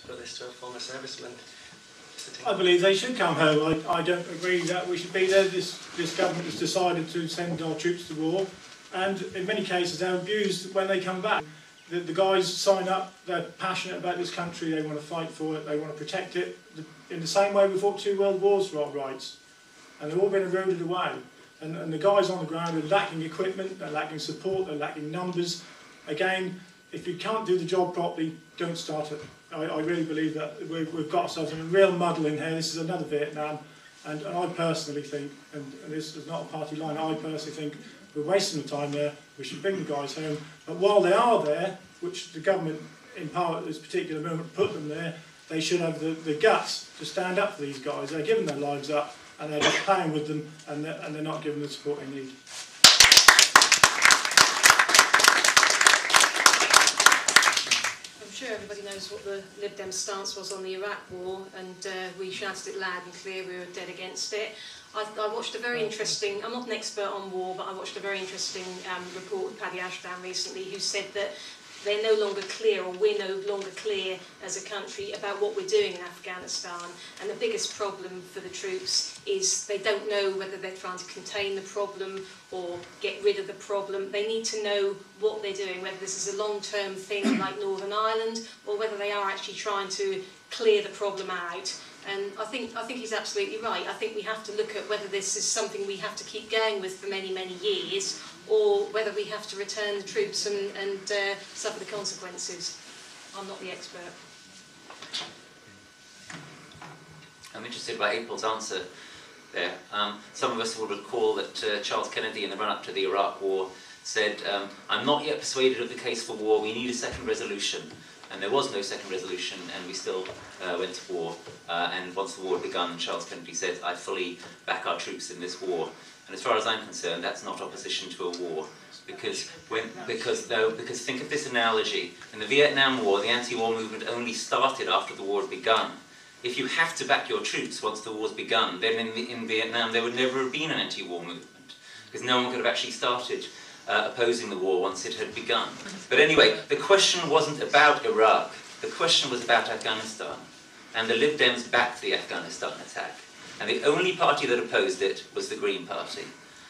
put this to a former serviceman? I believe they should come home. I don't agree that we should be there. This government has decided to send our troops to war, and in many cases they're abused when they come back. The guys sign up, they're passionate about this country, they want to fight for it, they want to protect it, in the same way we fought 2 world wars for our rights. And they've all been eroded away. And the guys on the ground are lacking equipment, they're lacking support, they're lacking numbers. Again, if you can't do the job properly, don't start it. I really believe that we've got ourselves in a real muddle in here. This is another Vietnam. And I personally think, and this is not a party line, I personally think we're wasting the time there. We should bring the guys home. But while they are there, which the government in power at this particular moment put them there, they should have the guts to stand up for these guys. They're giving their lives up and they're just playing with them, and they're not giving the support they need. I'm sure everybody knows what the Lib Dems stance was on the Iraq war, and we shouted it loud and clear, we were dead against it. I watched a very interesting, I'm not an expert on war, but I watched a very interesting report with Paddy Ashdown recently, who said that they're no longer clear, or we're no longer clear as a country about what we're doing in Afghanistan. And the biggest problem for the troops is they don't know whether they're trying to contain the problem or get rid of the problem. They need to know what they're doing, whether this is a long-term thing like Northern Ireland, or whether they are actually trying to clear the problem out. And I think he's absolutely right. I think we have to look at whether this is something we have to keep going with for many, many years, or whether we have to return the troops and suffer the consequences. I'm not the expert. I'm interested by April's answer there. Some of us will recall that Charles Kennedy, in the run-up to the Iraq War, said, "I'm not yet persuaded of the case for war. We need a second resolution." And there was no second resolution, and we still went to war. And once the war had begun, Charles Kennedy said, "I fully back our troops in this war." And as far as I'm concerned, that's not opposition to a war. Because think of this analogy. In the Vietnam War, the anti-war movement only started after the war had begun. If you have to back your troops once the war's begun, then in Vietnam there would never have been an anti-war movement, because no one could have actually started opposing the war once it had begun. But anyway, the question wasn't about Iraq, the question was about Afghanistan. And the Lib Dems backed the Afghanistan attack. And the only party that opposed it was the Green Party.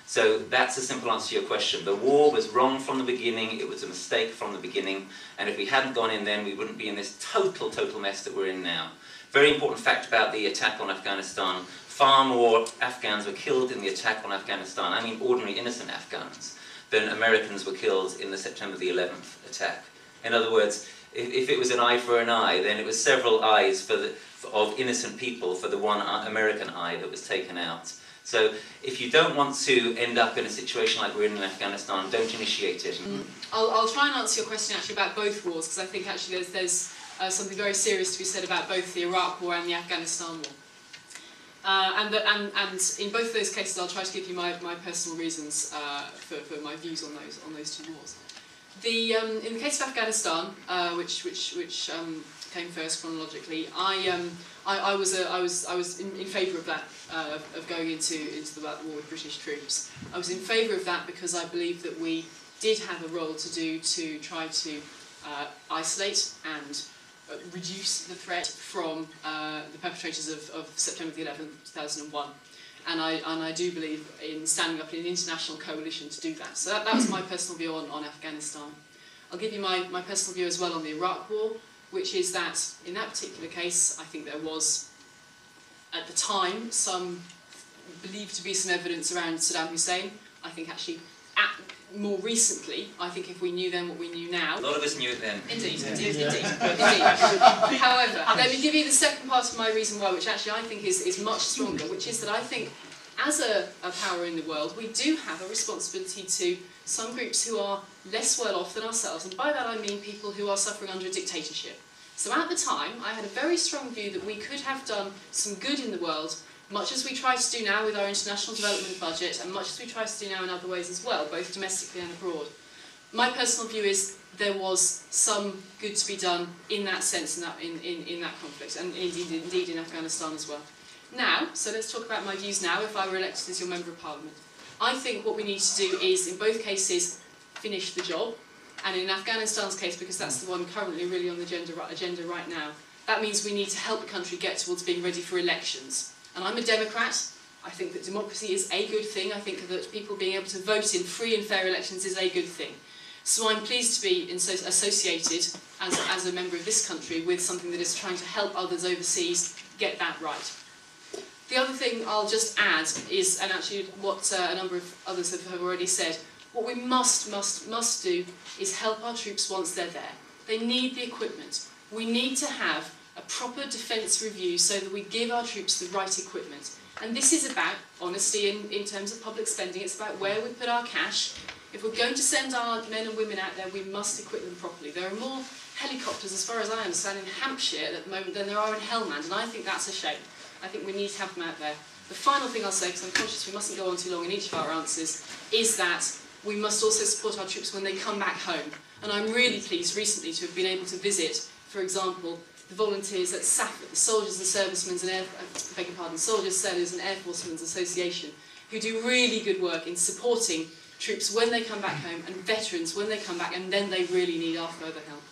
So that's a simple answer to your question. The war was wrong from the beginning, it was a mistake from the beginning, and if we hadn't gone in then, we wouldn't be in this total mess that we're in now. Very important fact about the attack on Afghanistan: far more Afghans were killed in the attack on Afghanistan, I mean ordinary innocent Afghans, than Americans were killed in the September the 11th attack. In other words, if it was an eye for an eye, then it was several eyes of innocent people for the one American eye that was taken out. So if you don't want to end up in a situation like we're in Afghanistan, don't initiate it. I'll try and answer your question actually about both wars, because I think actually there's something very serious to be said about both the Iraq War and the Afghanistan War. And in both of those cases, I'll try to give you my personal reasons for my views on those two wars. In the case of Afghanistan, which came first chronologically, I was in favour of that, of going into the war with British troops. I was in favour of that because I believe that we did have a role to do to try to isolate and reduce the threat from the perpetrators of September the 11th, 2001. And I do believe in standing up in an international coalition to do that. So that was my personal view on Afghanistan. I'll give you my personal view as well on the Iraq War, which is that in that particular case, I think there was, at the time, believed to be some evidence around Saddam Hussein. I think actually, more recently, I think if we knew then what we knew now... A lot of us knew it then. Indeed. However, let me give you the second part of my reason why, which actually I think is much stronger, which is that I think, as a power in the world, we do have a responsibility to some groups who are less well off than ourselves, and by that I mean people who are suffering under a dictatorship. So at the time, I had a very strong view that we could have done some good in the world, much as we try to do now with our international development budget, and much as we try to do now in other ways as well, both domestically and abroad. My personal view is there was some good to be done in that sense, in that conflict, and indeed in Afghanistan as well. Now, so let's talk about my views now, if I were elected as your Member of Parliament. I think what we need to do is, in both cases, finish the job, and in Afghanistan's case, because that's the one currently really on the agenda right now, that means we need to help the country get towards being ready for elections. And I'm a Democrat. I think that democracy is a good thing. I think that people being able to vote in free and fair elections is a good thing. So I'm pleased to be associated as a member of this country with something that is trying to help others overseas get that right. The other thing I'll just add is, and actually what a number of others have already said, what we must do is help our troops once they're there. They need the equipment. We need to have a proper defence review so that we give our troops the right equipment. And this is about honesty in terms of public spending. It's about where we put our cash. If we're going to send our men and women out there, we must equip them properly. There are more helicopters, as far as I understand, in Hampshire at the moment than there are in Helmand, and I think that's a shame. I think we need to have them out there. The final thing I'll say, because I'm conscious we mustn't go on too long in each of our answers, is that we must also support our troops when they come back home. And I'm really pleased recently to have been able to visit, for example, the volunteers at SAFA, the Soldiers and Servicemen's and Soldiers, Sailors and Air Forcemen's Association, who do really good work in supporting troops when they come back home and veterans when they come back, and then they really need our further help.